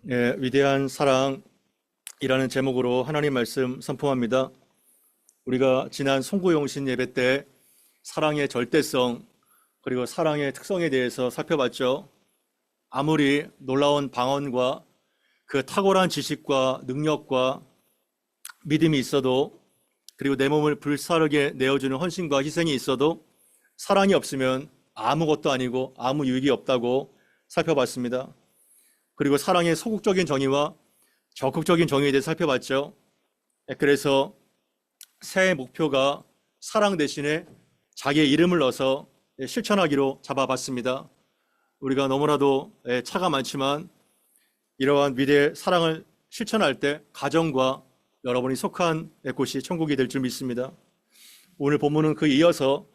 위대한 사랑이라는 제목으로 하나님 말씀 선포합니다. 우리가 지난 송구용신 예배 때 사랑의 절대성 그리고 사랑의 특성에 대해서 살펴봤죠. 아무리 놀라운 방언과 그 탁월한 지식과 능력과 믿음이 있어도, 그리고 내 몸을 불사르게 내어주는 헌신과 희생이 있어도 사랑이 없으면 아무것도 아니고 아무 유익이 없다고 살펴봤습니다. 그리고 사랑의 소극적인 정의와 적극적인 정의에 대해 살펴봤죠. 그래서 새해 목표가 사랑 대신에 자기의 이름을 넣어서 실천하기로 잡아봤습니다. 우리가 너무나도 차가 많지만 이러한 위대의 사랑을 실천할 때 가정과 여러분이 속한 곳이 천국이 될 줄 믿습니다. 오늘 본문은 그 이어서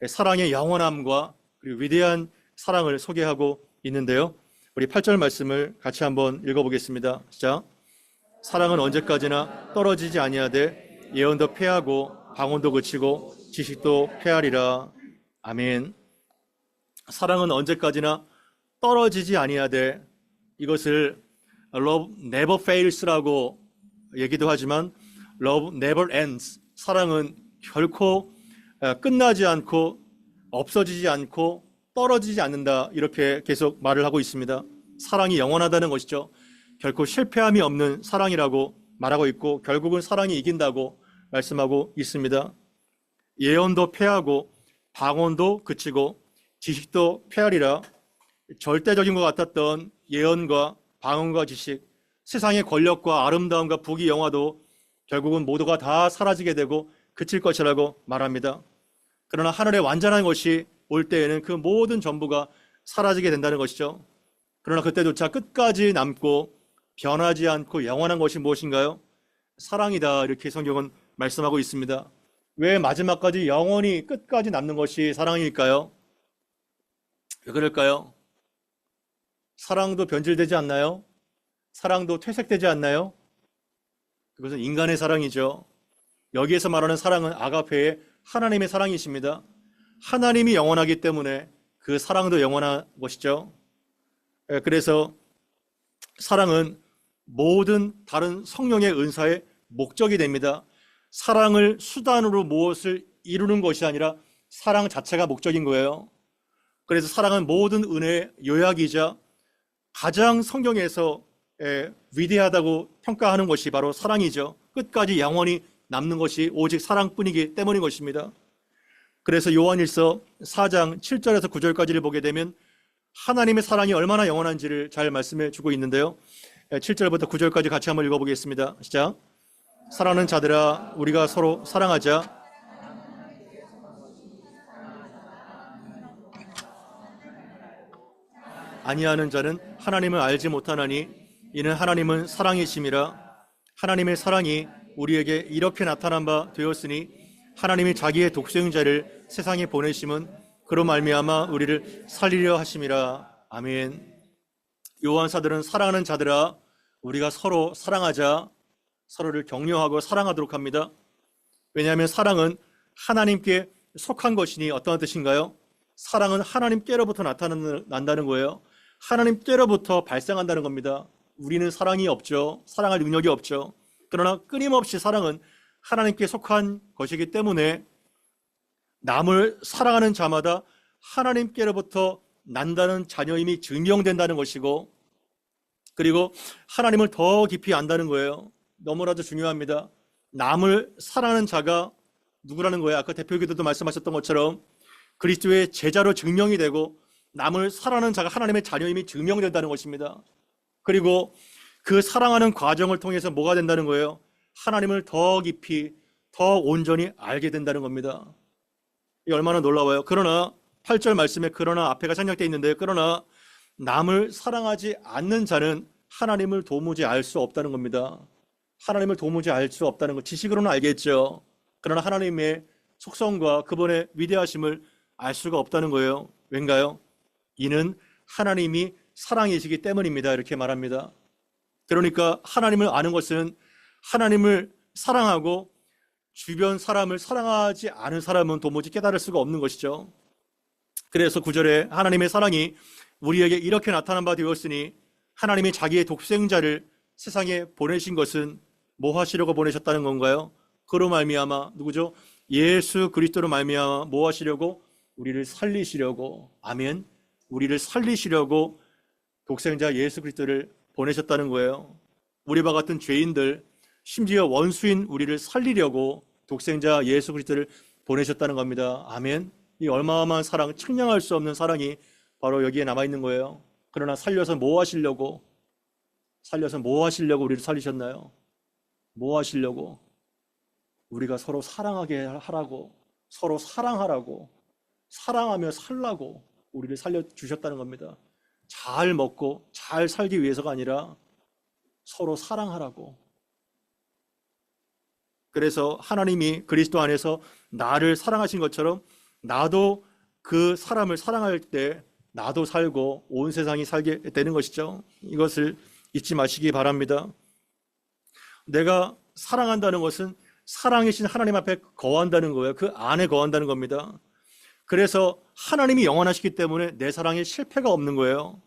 사랑의 영원함과 그리고 위대한 사랑을 소개하고 있는데요. 우리 8절 말씀을 같이 한번 읽어보겠습니다. 시작. 사랑은 언제까지나 떨어지지 아니하되 예언도 패하고 방언도 그치고 지식도 패하리라. 아멘. 사랑은 언제까지나 떨어지지 아니하되, 이것을 love never fails라고 얘기도 하지만 love never ends, 사랑은 결코 끝나지 않고 없어지지 않고 떨어지지 않는다, 이렇게 계속 말을 하고 있습니다. 사랑이 영원하다는 것이죠. 결코 실패함이 없는 사랑이라고 말하고 있고 결국은 사랑이 이긴다고 말씀하고 있습니다. 예언도 패하고 방언도 그치고 지식도 패하리라. 절대적인 것 같았던 예언과 방언과 지식, 세상의 권력과 아름다움과 부귀 영화도 결국은 모두가 다 사라지게 되고 그칠 것이라고 말합니다. 그러나 하늘의 완전한 것이 올 때에는 그 모든 전부가 사라지게 된다는 것이죠. 그러나 그때조차 끝까지 남고 변하지 않고 영원한 것이 무엇인가요? 사랑이다, 이렇게 성경은 말씀하고 있습니다. 왜 마지막까지 영원히 끝까지 남는 것이 사랑일까요? 왜 그럴까요? 사랑도 변질되지 않나요? 사랑도 퇴색되지 않나요? 그것은 인간의 사랑이죠. 여기에서 말하는 사랑은 아가페의 하나님의 사랑이십니다. 하나님이 영원하기 때문에 그 사랑도 영원한 것이죠. 그래서 사랑은 모든 다른 성령의 은사의 목적이 됩니다. 사랑을 수단으로 무엇을 이루는 것이 아니라 사랑 자체가 목적인 거예요. 그래서 사랑은 모든 은혜의 요약이자 가장 성경에서 위대하다고 평가하는 것이 바로 사랑이죠. 끝까지 영원히 남는 것이 오직 사랑뿐이기 때문인 것입니다. 그래서 요한일서 4장 7절에서 9절까지를 보게 되면 하나님의 사랑이 얼마나 영원한지를 잘 말씀해 주고 있는데요. 7절부터 9절까지 같이 한번 읽어보겠습니다. 시작. 사랑하는 자들아, 우리가 서로 사랑하자. 아니하는 자는 하나님을 알지 못하나니 이는 하나님은 사랑이심이라. 하나님의 사랑이 우리에게 이렇게 나타난 바 되었으니 하나님이 자기의 독생자를 세상에 보내심은 그로 말미암아 우리를 살리려 하심이라. 아멘. 요한 사도는 사랑하는 자들아, 우리가 서로 사랑하자, 서로를 격려하고 사랑하도록 합니다. 왜냐하면 사랑은 하나님께 속한 것이니 어떠한 뜻인가요? 사랑은 하나님께로부터 나타난다는 거예요. 하나님께로부터 발생한다는 겁니다. 우리는 사랑이 없죠. 사랑할 능력이 없죠. 그러나 끊임없이 사랑은 하나님께 속한 것이기 때문에 남을 사랑하는 자마다 하나님께로부터 난다는 자녀임이 증명된다는 것이고, 그리고 하나님을 더 깊이 안다는 거예요. 너무나도 중요합니다. 남을 사랑하는 자가 누구라는 거예요? 아까 대표기도도 말씀하셨던 것처럼 그리스도의 제자로 증명이 되고 남을 사랑하는 자가 하나님의 자녀임이 증명된다는 것입니다. 그리고 그 사랑하는 과정을 통해서 뭐가 된다는 거예요? 하나님을 더 깊이, 더 온전히 알게 된다는 겁니다. 이게 얼마나 놀라워요. 그러나 8절 말씀에 그러나 앞에가 생략되어 있는데요. 그러나 남을 사랑하지 않는 자는 하나님을 도무지 알 수 없다는 겁니다. 하나님을 도무지 알 수 없다는 것, 지식으로는 알겠죠. 그러나 하나님의 속성과 그분의 위대하심을 알 수가 없다는 거예요. 왠가요? 이는 하나님이 사랑이시기 때문입니다, 이렇게 말합니다. 그러니까 하나님을 아는 것은 하나님을 사랑하고 주변 사람을 사랑하지 않은 사람은 도무지 깨달을 수가 없는 것이죠. 그래서 9절에 하나님의 사랑이 우리에게 이렇게 나타난 바 되었으니 하나님이 자기의 독생자를 세상에 보내신 것은 뭐 하시려고 보내셨다는 건가요? 그로 말미암아 누구죠? 예수 그리스도로 말미암아 뭐 하시려고? 우리를 살리시려고. 아멘. 우리를 살리시려고 독생자 예수 그리스도를 보내셨다는 거예요. 우리와 같은 죄인들, 심지어 원수인 우리를 살리려고 독생자 예수 그리스도를 보내셨다는 겁니다. 아멘. 이 얼마만한 사랑, 측량할 수 없는 사랑이 바로 여기에 남아있는 거예요. 그러나 살려서 뭐 하시려고 우리를 살리셨나요? 뭐 하시려고? 우리가 서로 사랑하게 하라고, 서로 사랑하라고, 사랑하며 살라고 우리를 살려주셨다는 겁니다. 잘 먹고 잘 살기 위해서가 아니라 서로 사랑하라고. 그래서 하나님이 그리스도 안에서 나를 사랑하신 것처럼 나도 그 사람을 사랑할 때 나도 살고 온 세상이 살게 되는 것이죠. 이것을 잊지 마시기 바랍니다. 내가 사랑한다는 것은 사랑이신 하나님 앞에 거한다는 거예요. 그 안에 거한다는 겁니다. 그래서 하나님이 영원하시기 때문에 내 사랑에 실패가 없는 거예요.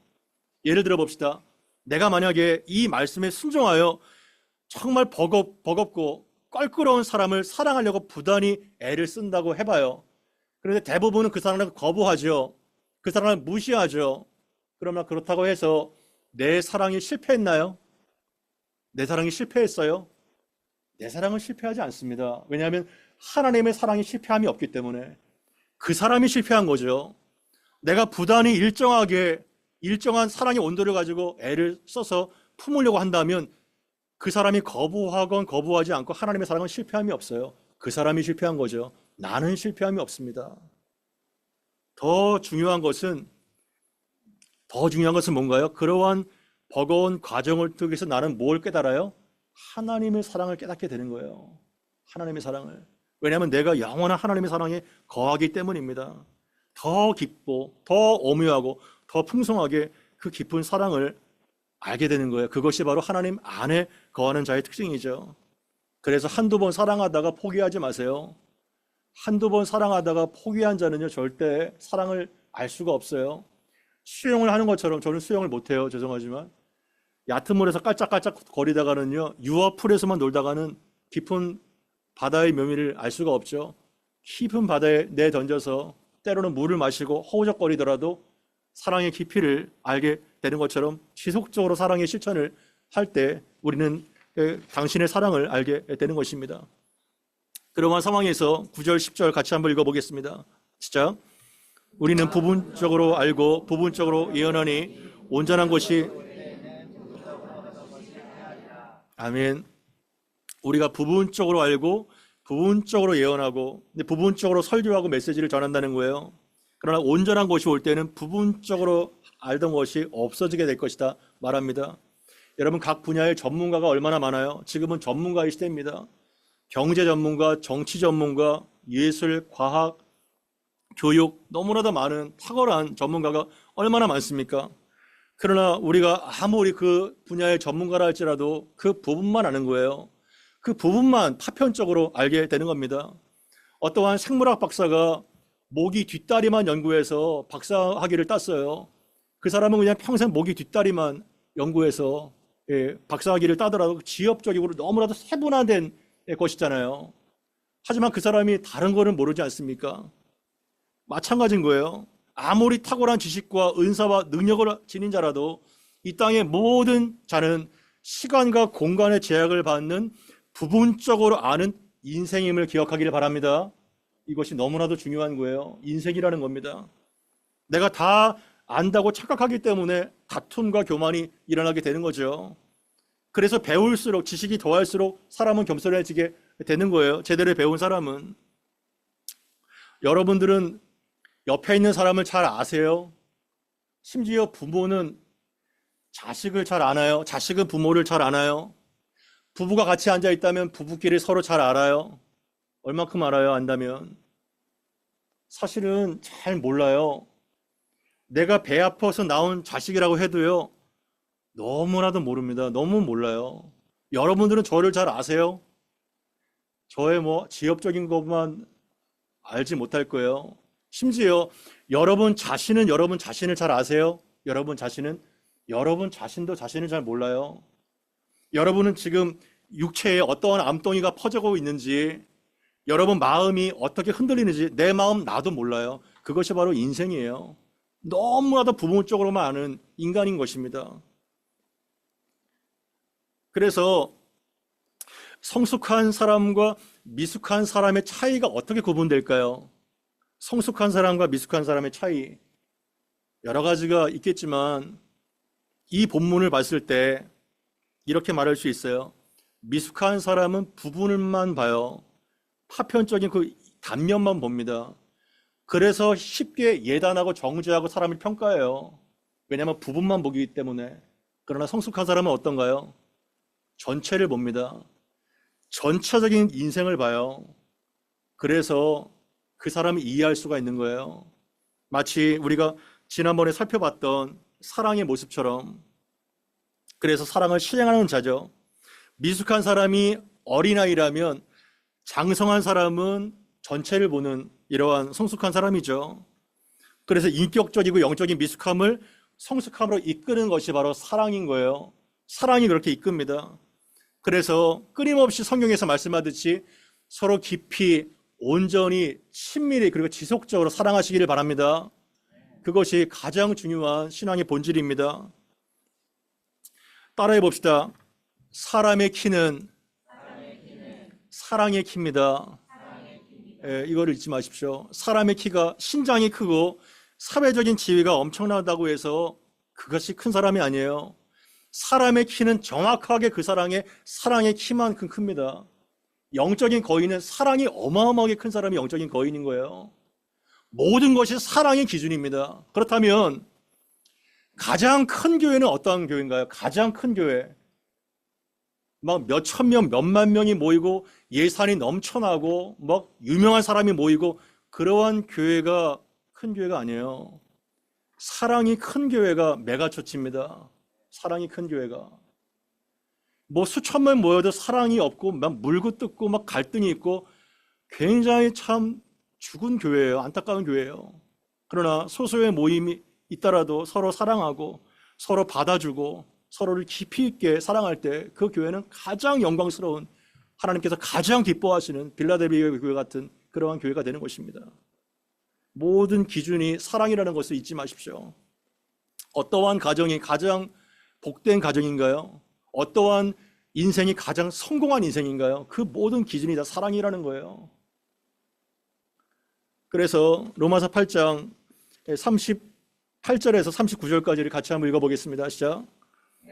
예를 들어 봅시다. 내가 만약에 이 말씀에 순종하여 정말 버겁고 껄끄러운 사람을 사랑하려고 부단히 애를 쓴다고 해봐요. 그런데 대부분은 그 사람을 거부하죠. 그 사람을 무시하죠. 그러나 그렇다고 해서 내 사랑이 실패했나요? 내 사랑이 실패했어요? 내 사랑은 실패하지 않습니다. 왜냐하면 하나님의 사랑이 실패함이 없기 때문에. 그 사람이 실패한 거죠. 내가 부단히 일정한 사랑의 온도를 가지고 애를 써서 품으려고 한다면 그 사람이 거부하건 거부하지 않고 하나님의 사랑은 실패함이 없어요. 그 사람이 실패한 거죠. 나는 실패함이 없습니다. 더 중요한 것은 뭔가요? 그러한 버거운 과정을 통해서 나는 뭘 깨달아요? 하나님의 사랑을 깨닫게 되는 거예요. 하나님의 사랑을. 왜냐하면 내가 영원한 하나님의 사랑에 거하기 때문입니다. 더 깊고 더 오묘하고 더 풍성하게 그 깊은 사랑을 알게 되는 거예요. 그것이 바로 하나님 안에 거하는 자의 특징이죠. 그래서 한두 번 사랑하다가 포기하지 마세요. 한두 번 사랑하다가 포기한 자는요 절대 사랑을 알 수가 없어요. 수영을 하는 것처럼, 저는 수영을 못해요. 죄송하지만 얕은 물에서 깔짝깔짝 거리다가는요 유아풀에서만 놀다가는 깊은 바다의 묘미를 알 수가 없죠. 깊은 바다에 내던져서 때로는 물을 마시고 허우적거리더라도 사랑의 깊이를 알게 되는 것처럼 지속적으로 사랑의 실천을 할 때 우리는 당신의 사랑을 알게 되는 것입니다. 그러한 상황에서 9절, 10절 같이 한번 읽어보겠습니다. 시작. 우리는 부분적으로 알고 부분적으로 예언하니 온전한 것이 아멘. 우리가 부분적으로 알고 부분적으로 예언하고 부분적으로 설교하고 메시지를 전한다는 거예요. 그러나 온전한 것이 올 때는 부분적으로 알던 것이 없어지게 될 것이다 말합니다. 여러분 각 분야의 전문가가 얼마나 많아요? 지금은 전문가의 시대입니다. 경제 전문가, 정치 전문가, 예술, 과학, 교육 너무나도 많은 탁월한 전문가가 얼마나 많습니까? 그러나 우리가 아무리 그 분야의 전문가라 할지라도 그 부분만 아는 거예요. 그 부분만 파편적으로 알게 되는 겁니다. 어떠한 생물학 박사가 모기 뒷다리만 연구해서 박사학위를 땄어요. 그 사람은 그냥 평생 모기 뒷다리만 연구해서 박사학위를 따더라도 지엽적으로 너무나도 세분화된 것이잖아요. 하지만 그 사람이 다른 거는 모르지 않습니까? 마찬가지인 거예요. 아무리 탁월한 지식과 은사와 능력을 지닌 자라도 이 땅의 모든 자는 시간과 공간의 제약을 받는 부분적으로 아는 인생임을 기억하기를 바랍니다. 이것이 너무나도 중요한 거예요. 인생이라는 겁니다. 내가 다 안다고 착각하기 때문에 다툼과 교만이 일어나게 되는 거죠. 그래서 배울수록 지식이 더할수록 사람은 겸손해지게 되는 거예요. 제대로 배운 사람은. 여러분들은 옆에 있는 사람을 잘 아세요? 심지어 부모는 자식을 잘 아나요? 자식은 부모를 잘 아나요? 부부가 같이 앉아 있다면 부부끼리 서로 잘 알아요? 얼마큼 알아요? 안다면? 사실은 잘 몰라요. 내가 배 아파서 나온 자식이라고 해도요, 너무나도 모릅니다. 너무 몰라요. 여러분들은 저를 잘 아세요? 저의 지엽적인 것만 알지 못할 거예요. 심지어 여러분 자신은 여러분 자신을 잘 아세요? 여러분 자신은 여러분 자신도 자신을 잘 몰라요. 여러분은 지금 육체에 어떠한 암덩이가 퍼져가고 있는지, 여러분 마음이 어떻게 흔들리는지 내 마음 나도 몰라요. 그것이 바로 인생이에요. 너무나도 부분적으로만 아는 인간인 것입니다. 그래서 성숙한 사람과 미숙한 사람의 차이가 어떻게 구분될까요? 성숙한 사람과 미숙한 사람의 차이, 여러 가지가 있겠지만 이 본문을 봤을 때 이렇게 말할 수 있어요. 미숙한 사람은 부분만 봐요. 파편적인 그 단면만 봅니다. 그래서 쉽게 예단하고 정죄하고 사람을 평가해요. 왜냐하면 부분만 보기 때문에. 그러나 성숙한 사람은 어떤가요? 전체를 봅니다. 전체적인 인생을 봐요. 그래서 그 사람이 이해할 수가 있는 거예요. 마치 우리가 지난번에 살펴봤던 사랑의 모습처럼. 그래서 사랑을 실행하는 자죠. 미숙한 사람이 어린아이라면 장성한 사람은 전체를 보는 이러한 성숙한 사람이죠. 그래서 인격적이고 영적인 미숙함을 성숙함으로 이끄는 것이 바로 사랑인 거예요. 사랑이 그렇게 이끕니다. 그래서 끊임없이 성경에서 말씀하듯이 서로 깊이 온전히 친밀히 그리고 지속적으로 사랑하시기를 바랍니다. 그것이 가장 중요한 신앙의 본질입니다. 따라해 봅시다. 사람의 키는 사랑의 키입니다. 이거를 잊지 마십시오. 사람의 키가 신장이 크고 사회적인 지위가 엄청나다고 해서 그것이 큰 사람이 아니에요. 사람의 키는 정확하게 그 사랑의 키만큼 큽니다. 영적인 거인은 사랑이 어마어마하게 큰 사람이 영적인 거인인 거예요. 모든 것이 사랑의 기준입니다. 그렇다면 가장 큰 교회는 어떠한 교회인가요? 가장 큰 교회, 막 몇천 명, 몇만 명이 모이고 예산이 넘쳐나고 막 유명한 사람이 모이고 그러한 교회가 큰 교회가 아니에요. 사랑이 큰 교회가 메가처치입니다. 사랑이 큰 교회가. 뭐 수천 명 모여도 사랑이 없고 막 물고 뜯고 막 갈등이 있고 굉장히 참 죽은 교회예요. 안타까운 교회예요. 그러나 소수의 모임이 있더라도 서로 사랑하고 서로 받아주고 서로를 깊이 있게 사랑할 때 그 교회는 가장 영광스러운, 하나님께서 가장 기뻐하시는 빌라델비아 교회 같은 그러한 교회가 되는 것입니다. 모든 기준이 사랑이라는 것을 잊지 마십시오. 어떠한 가정이 가장 복된 가정인가요? 어떠한 인생이 가장 성공한 인생인가요? 그 모든 기준이 다 사랑이라는 거예요. 그래서 로마서 8장 38절에서 39절까지를 같이 한번 읽어보겠습니다. 시작.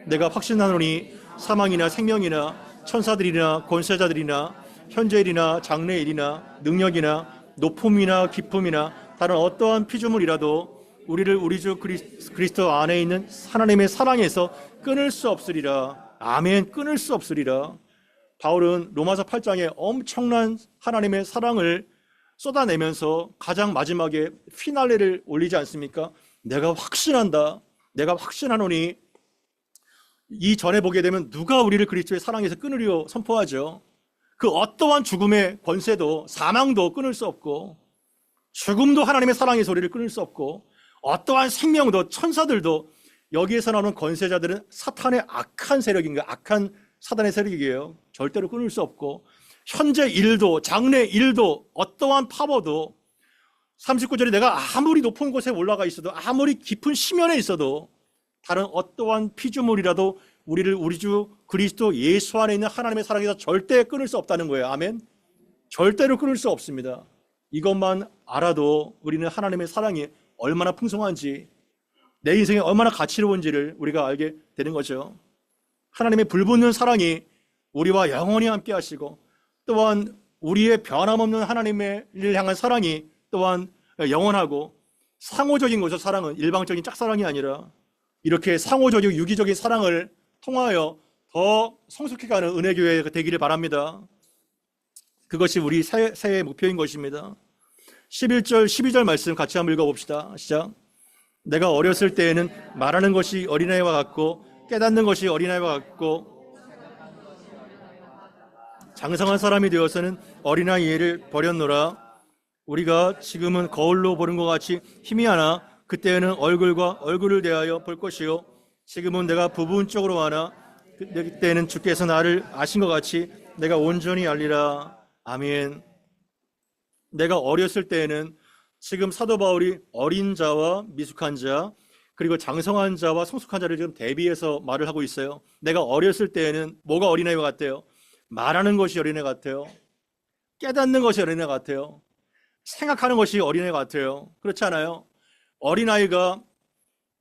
내가 확신하노니 사망이나 생명이나 천사들이나 권세자들이나 현재일이나 장래일이나 능력이나 높음이나 깊음이나 다른 어떠한 피조물이라도 우리를 우리 주 그리스도 안에 있는 하나님의 사랑에서 끊을 수 없으리라. 아멘. 끊을 수 없으리라. 바울은 로마서 8장에 엄청난 하나님의 사랑을 쏟아내면서 가장 마지막에 피날레를 올리지 않습니까? 내가 확신한다. 내가 확신하노니, 이 전에 보게 되면 누가 우리를 그리스도의 사랑에서 끊으리요 선포하죠. 그 어떠한 죽음의 권세도 사망도 끊을 수 없고 죽음도 하나님의 사랑에서 우리를 끊을 수 없고 어떠한 생명도 천사들도, 여기에서 나오는 권세자들은 사탄의 악한 세력인 거예요. 악한 사단의 세력이에요. 절대로 끊을 수 없고 현재 일도 장래 일도 어떠한 파워도 39절에 내가 아무리 높은 곳에 올라가 있어도 아무리 깊은 심연에 있어도 다른 어떠한 피조물이라도 우리를 우리 주 그리스도 예수 안에 있는 하나님의 사랑에서 절대 끊을 수 없다는 거예요. 아멘. 절대로 끊을 수 없습니다. 이것만 알아도 우리는 하나님의 사랑이 얼마나 풍성한지, 내 인생에 얼마나 가치로운지를 우리가 알게 되는 거죠. 하나님의 불붙는 사랑이 우리와 영원히 함께 하시고, 또한 우리의 변함없는 하나님을 향한 사랑이 또한 영원하고, 상호적인 거죠. 사랑은 일방적인 짝사랑이 아니라 이렇게 상호적이고 유기적인 사랑을 통하여 더 성숙해가는 은혜교회가 되기를 바랍니다. 그것이 우리 새해의 목표인 것입니다. 11절 12절 말씀 같이 한번 읽어봅시다. 시작. 내가 어렸을 때에는 말하는 것이 어린아이와 같고 깨닫는 것이 어린아이와 같고 장성한 사람이 되어서는 어린아이 예를 버렸노라. 우리가 지금은 거울로 보는 것 같이 희미하나 그때는 얼굴과 얼굴을 대하여 볼 것이요 지금은 내가 부분적으로 하나 그때는 주께서 나를 아신 것 같이 내가 온전히 알리라. 아멘. 내가 어렸을 때에는 지금 사도 바울이 어린 자와 미숙한 자 그리고 장성한 자와 성숙한 자를 지금 대비해서 말을 하고 있어요. 내가 어렸을 때에는 뭐가 어린아이와 같아요? 말하는 것이 어린애 같아요. 깨닫는 것이 어린애 같아요. 생각하는 것이 어린애 같아요. 그렇지 않아요? 어린아이가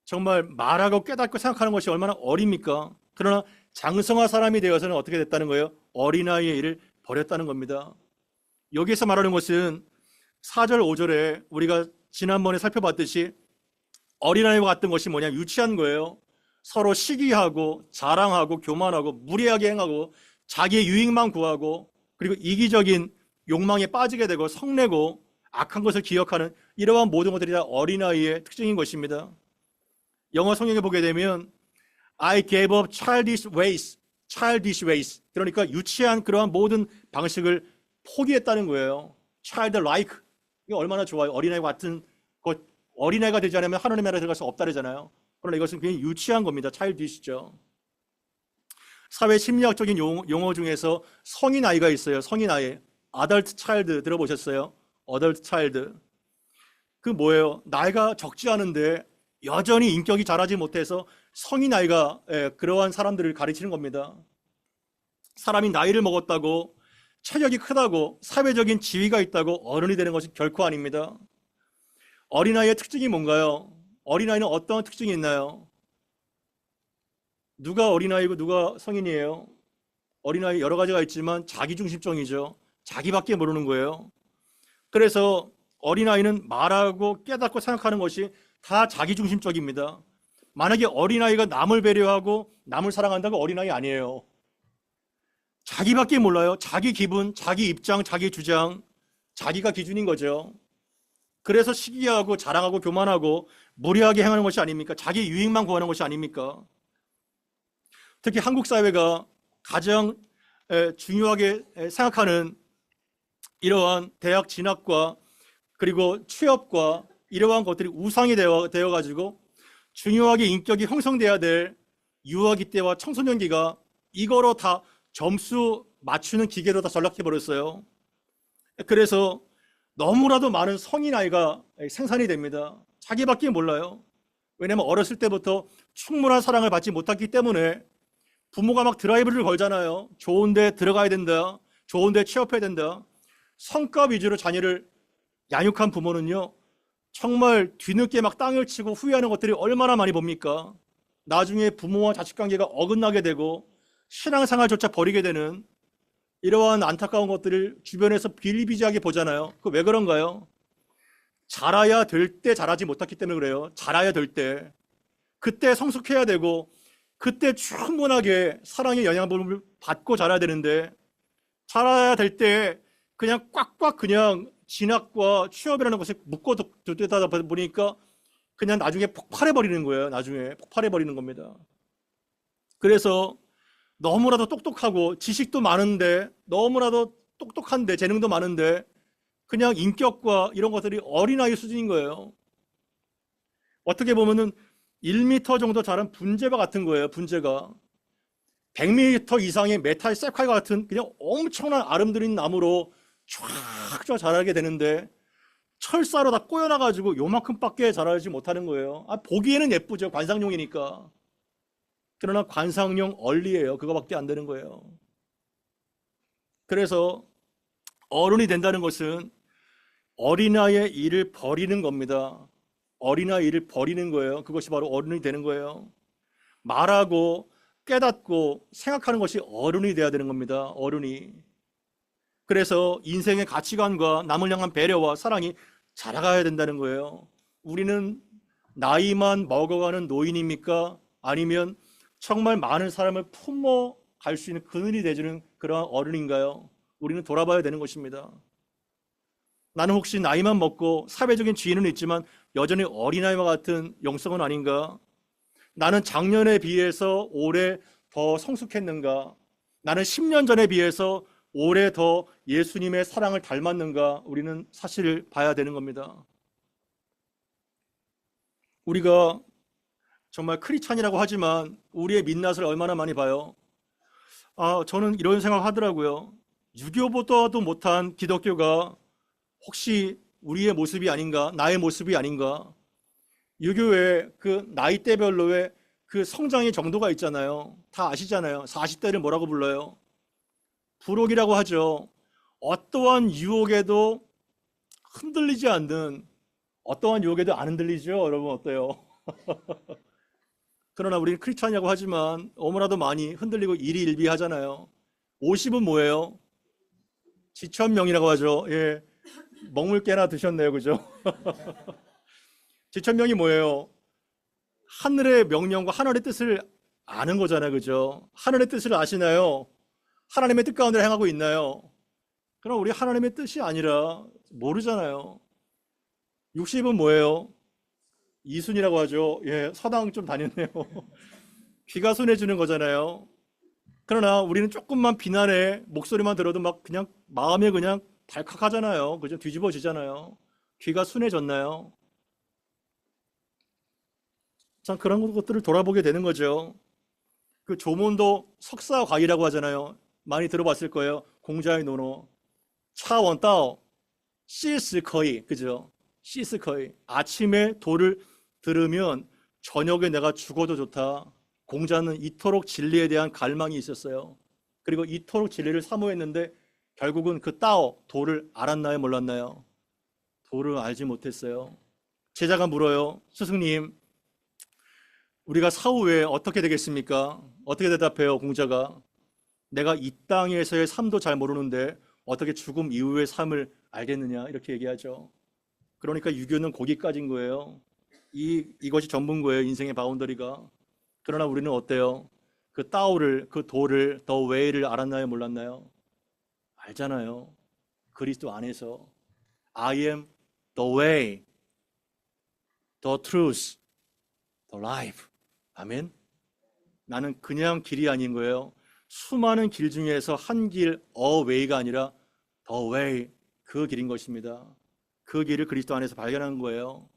정말 말하고 깨닫고 생각하는 것이 얼마나 어립니까? 그러나 장성한 사람이 되어서는 어떻게 됐다는 거예요? 어린아이의 일을 버렸다는 겁니다. 여기서 말하는 것은 4절 5절에 우리가 지난번에 살펴봤듯이 어린아이와 같은 것이 뭐냐? 유치한 거예요. 서로 시기하고 자랑하고 교만하고 무례하게 행하고 자기의 유익만 구하고 그리고 이기적인 욕망에 빠지게 되고 성내고 악한 것을 기억하는 이러한 모든 것들이 다 어린아이의 특징인 것입니다. 영어 성경에 보게 되면 I gave up childish ways. 그러니까 유치한 그러한 모든 방식을 포기했다는 거예요. childlike. 이게 얼마나 좋아요. 어린아이 같은 것, 어린아이가 되지 않으면 하나님의 나라에 들어갈 수 없다 그러잖아요. 그러나 이것은 굉장히 유치한 겁니다. childish죠. 사회 심리학적인 용어 중에서 성인 아이가 있어요. 성인 아이. adult child 들어보셨어요? adult child. 그 뭐예요? 나이가 적지 않은데 여전히 인격이 자라지 못해서 성인 아이가 그러한 사람들을 가르치는 겁니다. 사람이 나이를 먹었다고 체력이 크다고 사회적인 지위가 있다고 어른이 되는 것이 결코 아닙니다. 어린아이의 특징이 뭔가요? 어린아이는 어떤 특징이 있나요? 누가 어린아이고 누가 성인이에요? 어린아이 여러 가지가 있지만 자기중심적이죠. 자기밖에 모르는 거예요. 그래서 어린아이는 말하고 깨닫고 생각하는 것이 다 자기중심적입니다. 만약에 어린아이가 남을 배려하고 남을 사랑한다고 어린아이 아니에요. 자기밖에 몰라요. 자기 기분, 자기 입장, 자기 주장, 자기가 기준인 거죠. 그래서 시기하고 자랑하고 교만하고 무례하게 행하는 것이 아닙니까? 자기 유익만 구하는 것이 아닙니까? 특히 한국 사회가 가장 중요하게 생각하는 이러한 대학 진학과 그리고 취업과 이러한 것들이 우상이 되어가지고 중요하게 인격이 형성돼야 될 유아기 때와 청소년기가 이거로 다 점수 맞추는 기계로 다 전락해버렸어요. 그래서 너무나도 많은 성인 아이가 생산이 됩니다. 자기밖에 몰라요. 왜냐하면 어렸을 때부터 충분한 사랑을 받지 못했기 때문에 부모가 막 드라이브를 걸잖아요. 좋은 데 들어가야 된다. 좋은 데 취업해야 된다. 성과 위주로 자녀를 양육한 부모는요. 정말 뒤늦게 막 땅을 치고 후회하는 것들이 얼마나 많이 봅니까? 나중에 부모와 자식 관계가 어긋나게 되고 신앙생활조차 버리게 되는 이러한 안타까운 것들을 주변에서 비일비재하게 보잖아요. 그 왜 그런가요? 자라야 될 때 자라지 못했기 때문에 그래요. 자라야 될 때. 그때 성숙해야 되고 그때 충분하게 사랑의 영향을 받고 자라야 되는데 자라야 될 때 그냥 꽉꽉 그냥 진학과 취업이라는 것에 묶어두다 보니까 그냥 나중에 폭발해버리는 거예요. 나중에 폭발해버리는 겁니다. 그래서 너무나도 똑똑하고 지식도 많은데 너무나도 똑똑한데 재능도 많은데 그냥 인격과 이런 것들이 어린아이 수준인 거예요. 어떻게 보면은 1m 정도 자란 분재가 같은 거예요. 분재가 100m 이상의 메탈 쇠칼과 같은 그냥 엄청난 아름드린 나무로 쫙쫙 자라게 되는데 철사로 다 꼬여나가지고 요만큼밖에 자라지 못하는 거예요. 보기에는 예쁘죠. 관상용이니까. 그러나 관상용 얼리예요. 그거밖에 안 되는 거예요. 그래서 어른이 된다는 것은 어린아이의 일을 버리는 겁니다. 어린아이 일을 버리는 거예요. 그것이 바로 어른이 되는 거예요. 말하고 깨닫고 생각하는 것이 어른이 돼야 되는 겁니다. 어른이. 그래서 인생의 가치관과 남을 향한 배려와 사랑이 자라가야 된다는 거예요. 우리는 나이만 먹어가는 노인입니까? 아니면 정말 많은 사람을 품어 갈 수 있는 그늘이 되주는 그러한 어른인가요? 우리는 돌아봐야 되는 것입니다. 나는 혹시 나이만 먹고 사회적인 지위는 있지만 여전히 어린아이와 같은 영성은 아닌가? 나는 작년에 비해서 올해 더 성숙했는가? 나는 10년 전에 비해서 올해 더 예수님의 사랑을 닮았는가? 우리는 사실을 봐야 되는 겁니다. 우리가 정말 크리스찬이라고 하지만 우리의 민낯을 얼마나 많이 봐요. 저는 이런 생각 하더라고요. 유교보다도 못한 기독교가 혹시 우리의 모습이 아닌가, 나의 모습이 아닌가. 유교의 그 나이대별로의 그 성장의 정도가 있잖아요. 다 아시잖아요. 40대를 뭐라고 불러요? 불혹이라고 하죠. 어떠한 유혹에도 흔들리지 않는, 어떠한 유혹에도 안 흔들리죠. 여러분 어때요? 그러나 우리는 크리스찬이라고 하지만 너무나도 많이 흔들리고 일희일비하잖아요. 50은 뭐예요? 지천명이라고 하죠. 예, 먹물 깨나 드셨네요, 그죠? 지천명이 뭐예요? 하늘의 명령과 하늘의 뜻을 아는 거잖아요, 그죠? 하늘의 뜻을 아시나요? 하나님의 뜻 가운데 행하고 있나요? 그럼 우리 하나님의 뜻이 아니라 모르잖아요. 60은 뭐예요? 이순이라고 하죠. 예, 서당 좀 다녔네요. 귀가 순해지는 거잖아요. 그러나 우리는 조금만 비난의 목소리만 들어도 막 그냥 마음에 그냥 발칵하잖아요. 그죠? 뒤집어지잖아요. 귀가 순해졌나요? 참 그런 것들을 돌아보게 되는 거죠. 그 조문도 석사 과위라고 하잖아요. 많이 들어봤을 거예요. 공자의 논어. 차원따오 시스커이, 그죠? 시스커이. 아침에 도를 들으면 저녁에 내가 죽어도 좋다. 공자는 이토록 진리에 대한 갈망이 있었어요. 그리고 이토록 진리를 사모했는데 결국은 그 따오, 도를 알았나요, 몰랐나요? 도를 알지 못했어요. 제자가 물어요. 스승님, 우리가 사후에 어떻게 되겠습니까? 어떻게 대답해요, 공자가? 내가 이 땅에서의 삶도 잘 모르는데 어떻게 죽음 이후의 삶을 알겠느냐? 이렇게 얘기하죠. 그러니까 유교는 거기까지인 거예요. 이것이 전부인 거예요, 인생의 바운더리가. 그러나 우리는 어때요? 그 따오를, 그 도를, 더 웨이를 알았나요, 몰랐나요? 알잖아요. 그리스도 안에서 I am the way, the truth, the life. 아멘. 나는 그냥 길이 아닌 거예요. 수많은 길 중에서 한 길, a way가 아니라 the way, 그 길인 것입니다. 그 길을 그리스도 안에서 발견한 거예요.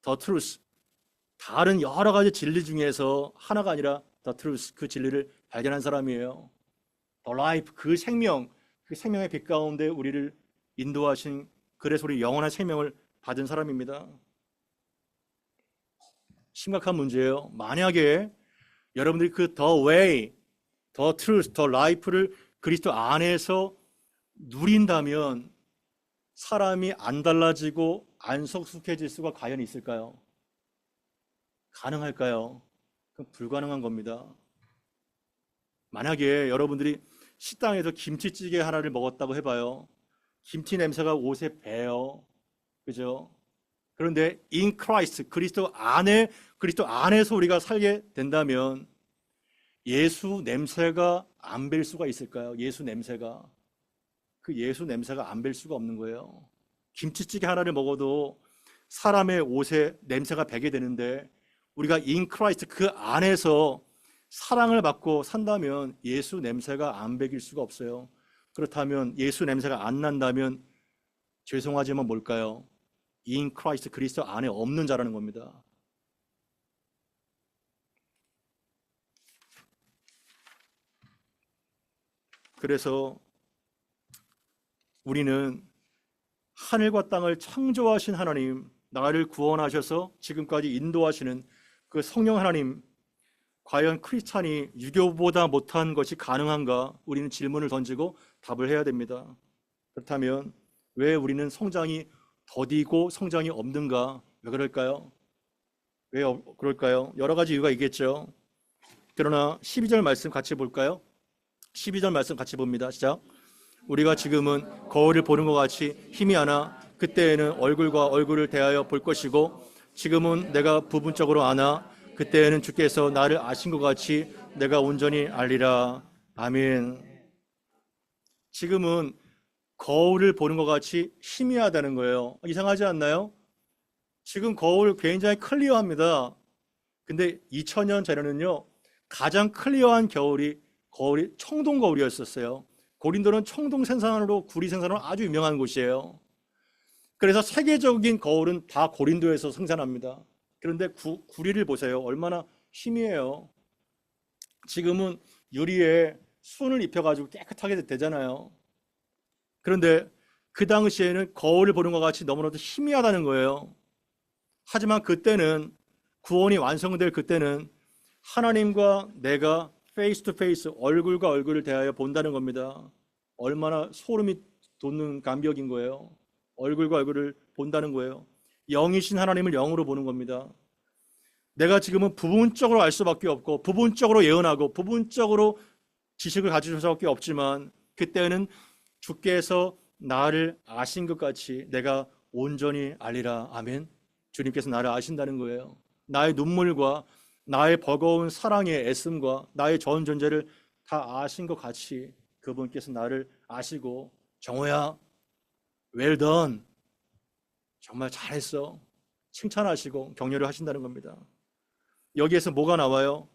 The truth, 다른 여러 가지 진리 중에서 하나가 아니라 the truth, 그 진리를 발견한 사람이에요. The life, 그 생명, 그 생명의 빛 가운데 우리를 인도하신, 그래서 우리 영원한 생명을 받은 사람입니다. 심각한 문제예요. 만약에 여러분들이 그 the way, the truth, the life를 그리스도 안에서 누린다면 사람이 안 달라지고 안 성숙해질 수가 과연 있을까요? 가능할까요? 그건 불가능한 겁니다. 만약에 여러분들이 식당에서 김치찌개 하나를 먹었다고 해봐요. 김치 냄새가 옷에 배요. 그죠? 그런데 in Christ, 그리스도 안에서 우리가 살게 된다면 예수 냄새가 안 뵐 수가 있을까요? 예수 냄새가. 그 예수 냄새가 안 뵐 수가 없는 거예요. 김치찌개 하나를 먹어도 사람의 옷에 냄새가 배게 되는데 우리가 in Christ, 그 안에서 사랑을 받고 산다면 예수 냄새가 안 배길 수가 없어요. 그렇다면 예수 냄새가 안 난다면 죄송하지만 뭘까요? in Christ, 그리스도 안에 없는 자라는 겁니다. 그래서 우리는 하늘과 땅을 창조하신 하나님, 나를 구원하셔서 지금까지 인도하시는 그 성령 하나님, 과연 크리스찬이 유교보다 못한 것이 가능한가? 우리는 질문을 던지고 답을 해야 됩니다. 그렇다면 왜 우리는 성장이 더디고 성장이 없는가? 왜 그럴까요? 왜 그럴까요? 여러 가지 이유가 있겠죠. 그러나 12절 말씀 같이 볼까요? 12절 말씀 같이 봅니다. 시작. 우리가 지금은 거울을 보는 것 같이 힘이 하나 그때에는 얼굴과 얼굴을 대하여 볼 것이고 지금은 내가 부분적으로 아나 그때에는 주께서 나를 아신 것 같이 내가 온전히 알리라. 아멘. 지금은 거울을 보는 것 같이 희미하다는 거예요. 이상하지 않나요? 지금 거울 굉장히 클리어합니다. 근데 2000년 전에는요, 가장 클리어한 거울이 청동 거울이었었어요. 고린도는 청동 생산으로, 구리 생산으로 아주 유명한 곳이에요. 그래서 세계적인 거울은 다 고린도에서 생산합니다. 그런데 구리를 보세요. 얼마나 희미해요. 지금은 유리에 순을 입혀가지고 깨끗하게 되잖아요. 그런데 그 당시에는 거울을 보는 것 같이 너무나도 희미하다는 거예요. 하지만 그때는, 구원이 완성될 그때는 하나님과 내가 페이스 투 페이스, 얼굴과 얼굴을 대하여 본다는 겁니다. 얼마나 소름이 돋는 감격인 거예요. 얼굴과 얼굴을 본다는 거예요. 영이신 하나님을 영으로 보는 겁니다. 내가 지금은 부분적으로 알 수밖에 없고, 부분적으로 예언하고, 부분적으로 지식을 가질 수밖에 없지만, 그때는 주께서 나를 아신 것 같이 내가 온전히 알리라. 아멘. 주님께서 나를 아신다는 거예요. 나의 눈물과 나의 버거운 사랑의 애씀과 나의 전 존재를 다 아신 것 같이 그분께서 나를 아시고, 정호야, well done, 정말 잘했어, 칭찬하시고 격려를 하신다는 겁니다. 여기에서 뭐가 나와요?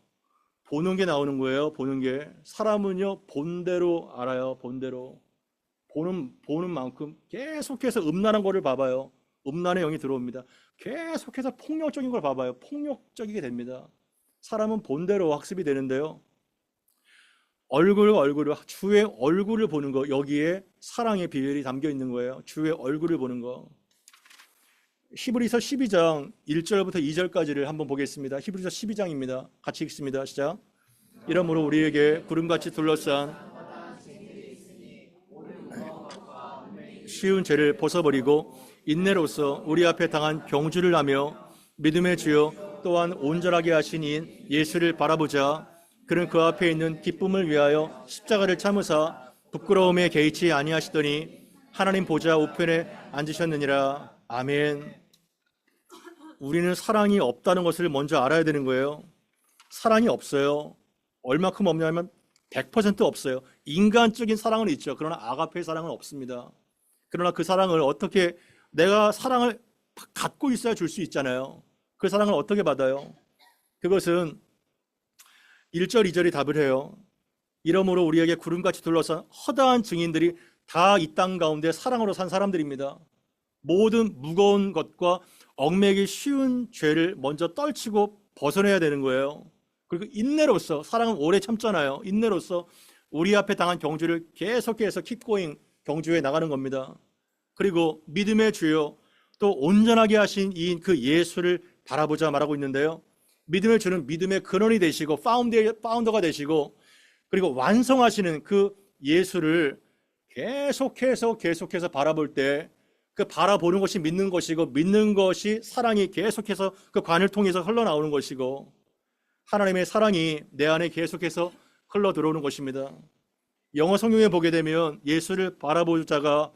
보는 게 나오는 거예요. 보는 게. 사람은요, 본대로 알아요. 본대로. 보는 만큼 계속해서 음란한 거를 봐봐요. 음란의 영이 들어옵니다. 계속해서 폭력적인 걸 봐봐요. 폭력적이게 됩니다. 사람은 본대로 학습이 되는데요. 얼굴을, 주의 얼굴을 보는 거, 여기에 사랑의 비밀이 담겨 있는 거예요. 주의 얼굴을 보는 거. 히브리서 12장 1절부터 2절까지를 한번 보겠습니다. 히브리서 12장입니다. 같이 읽습니다. 시작. 이러므로 우리에게 구름같이 둘러싼 쉬운 죄를 벗어버리고 인내로서 우리 앞에 당한 경주를 하며 믿음의 주요 또한 온전하게 하신 이인 예수를 바라보자. 그는 그 앞에 있는 기쁨을 위하여 십자가를 참으사 부끄러움에 개의치 아니하시더니 하나님 보좌 우편에 앉으셨느니라. 아멘. 우리는 사랑이 없다는 것을 먼저 알아야 되는 거예요. 사랑이 없어요. 얼마큼 없냐면 100% 없어요. 인간적인 사랑은 있죠. 그러나 아가페의 사랑은 없습니다. 그러나 그 사랑을 어떻게, 내가 사랑을 갖고 있어야 줄 수 있잖아요. 그 사랑을 어떻게 받아요? 그것은 1절, 2절이 답을 해요. 이러므로 우리에게 구름같이 둘러싼 허다한 증인들이 다 이 땅 가운데 사랑으로 산 사람들입니다. 모든 무거운 것과 얽매기 쉬운 죄를 먼저 떨치고 벗어내야 되는 거예요. 그리고 인내로서, 사랑은 오래 참잖아요. 인내로서 우리 앞에 당한 경주를 계속해서 keep going, 경주해 나가는 겁니다. 그리고 믿음의 주요 또 온전하게 하신 이인 그 예수를 바라보자 말하고 있는데요. 믿음의 주는 믿음의 근원이 되시고 파운더가 되시고, 그리고 완성하시는 그 예수를 계속해서 바라볼 때, 그 바라보는 것이 믿는 것이고, 믿는 것이 사랑이 계속해서 그 관을 통해서 흘러나오는 것이고, 하나님의 사랑이 내 안에 계속해서 흘러 들어오는 것입니다. 영어 성경에 보게 되면 예수를 바라보자가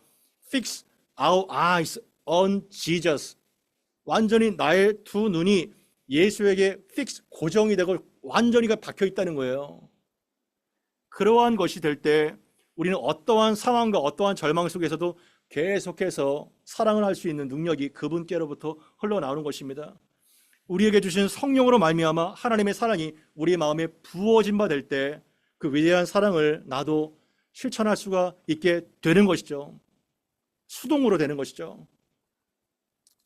fix our eyes on Jesus, 완전히 나의 두 눈이 예수에게 fix, 고정이 되고 완전히 박혀 있다는 거예요. 그러한 것이 될 때 우리는 어떠한 상황과 어떠한 절망 속에서도 계속해서 사랑을 할 수 있는 능력이 그분께로부터 흘러나오는 것입니다. 우리에게 주신 성령으로 말미암아 하나님의 사랑이 우리의 마음에 부어진 바 될 때 그 위대한 사랑을 나도 실천할 수가 있게 되는 것이죠. 수동으로 되는 것이죠.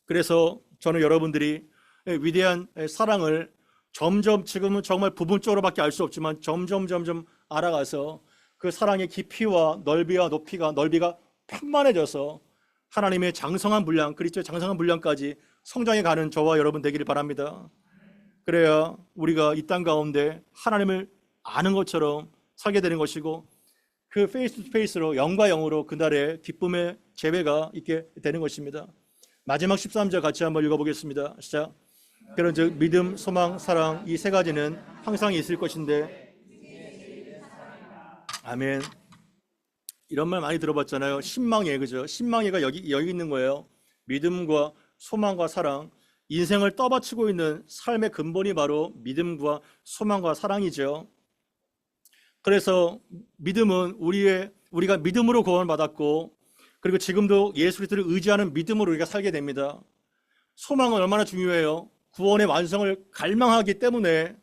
그래서 저는 여러분들이 위대한 사랑을 점점, 지금은 정말 부분적으로밖에 알 수 없지만 점점 알아가서 그 사랑의 깊이와 넓이와 넓이가 풍만해져서 하나님의 장성한 분량, 그리스도의 장성한 분량까지 성장해 가는 저와 여러분 되기를 바랍니다. 그래야 우리가 이 땅 가운데 하나님을 아는 것처럼 살게 되는 것이고, 그 페이스 투 페이스로 영과 영으로 그날의 기쁨의 재회가 있게 되는 것입니다. 마지막 13절 같이 한번 읽어보겠습니다. 시작. 그런즉 믿음, 소망, 사랑, 이 세 가지는 항상 있을 것인데. 아멘. 이런 말 많이 들어봤잖아요. 신망예, 그죠? 신망예가 여기 있는 거예요. 믿음과 소망과 사랑, 인생을 떠받치고 있는 삶의 근본이 바로 믿음과 소망과 사랑이죠. 그래서 믿음은 우리가 믿음으로 구원받았고, 그리고 지금도 예수 그리스도를 의지하는 믿음으로 우리가 살게 됩니다. 소망은 얼마나 중요해요. 구원의 완성을 갈망하기 때문에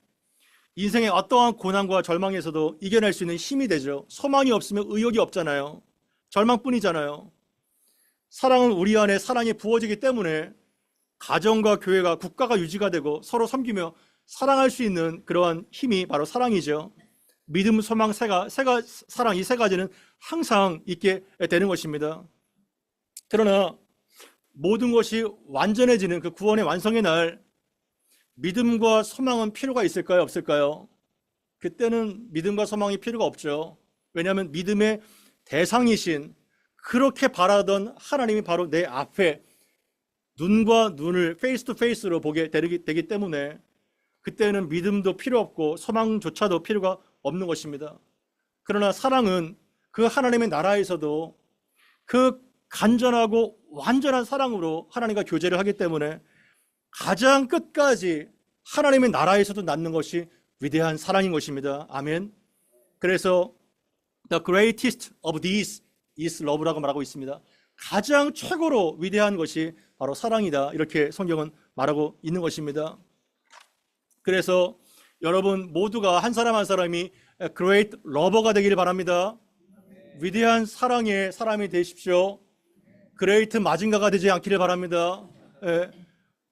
인생의 어떠한 고난과 절망에서도 이겨낼 수 있는 힘이 되죠. 소망이 없으면 의욕이 없잖아요. 절망뿐이잖아요. 사랑은 우리 안에 사랑이 부어지기 때문에 가정과 교회가 국가가 유지가 되고 서로 섬기며 사랑할 수 있는 그러한 힘이 바로 사랑이죠. 믿음, 소망, 사랑 이 세 가지는 항상 있게 되는 것입니다. 그러나 모든 것이 완전해지는 그 구원의 완성의 날, 믿음과 소망은 필요가 있을까요? 없을까요? 그때는 믿음과 소망이 필요가 없죠. 왜냐하면 믿음의 대상이신, 그렇게 바라던 하나님이 바로 내 앞에 눈과 눈을 페이스 투 페이스로 보게 되기 때문에 그때는 믿음도 필요 없고 소망조차도 필요가 없는 것입니다. 그러나 사랑은 그 하나님의 나라에서도 그 간절하고 완전한 사랑으로 하나님과 교제를 하기 때문에 가장 끝까지 하나님의 나라에서도 낳는 것이 위대한 사랑인 것입니다. 아멘. 그래서 The greatest of these is love라고 말하고 있습니다. 가장 최고로 위대한 것이 바로 사랑이다, 이렇게 성경은 말하고 있는 것입니다. 그래서 여러분 모두가 한 사람 한 사람이 great lover가 되기를 바랍니다. 위대한 사랑의 사람이 되십시오. 그레이트 마징가가 되지 않기를 바랍니다.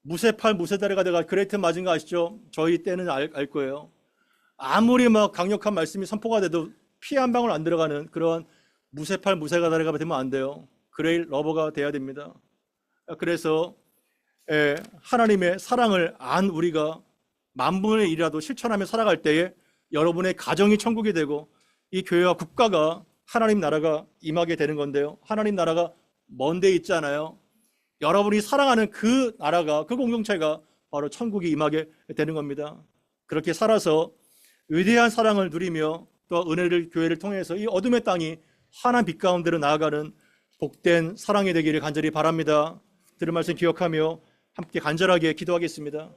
무쇠팔 무쇠다리가 돼가 그레이트 마징가 아시죠? 저희 때는 알 거예요. 아무리 막 강력한 말씀이 선포가 돼도 피 한 방울 안 들어가는 그런 무쇠팔 무쇠다리가 되면 안 돼요. 그레이트 러버가 돼야 됩니다. 그래서 하나님의 사랑을 안 우리가 만분의 1이라도 실천하며 살아갈 때에 여러분의 가정이 천국이 되고 이 교회와 국가가 하나님 나라가 임하게 되는 건데요. 하나님 나라가 먼 데 있잖아요. 여러분이 사랑하는 그 나라가, 그 공동체가 바로 천국이 임하게 되는 겁니다. 그렇게 살아서 위대한 사랑을 누리며 또 은혜를 교회를 통해서 이 어둠의 땅이 환한 빛 가운데로 나아가는 복된 사랑이 되기를 간절히 바랍니다. 들은 말씀 기억하며 함께 간절하게 기도하겠습니다.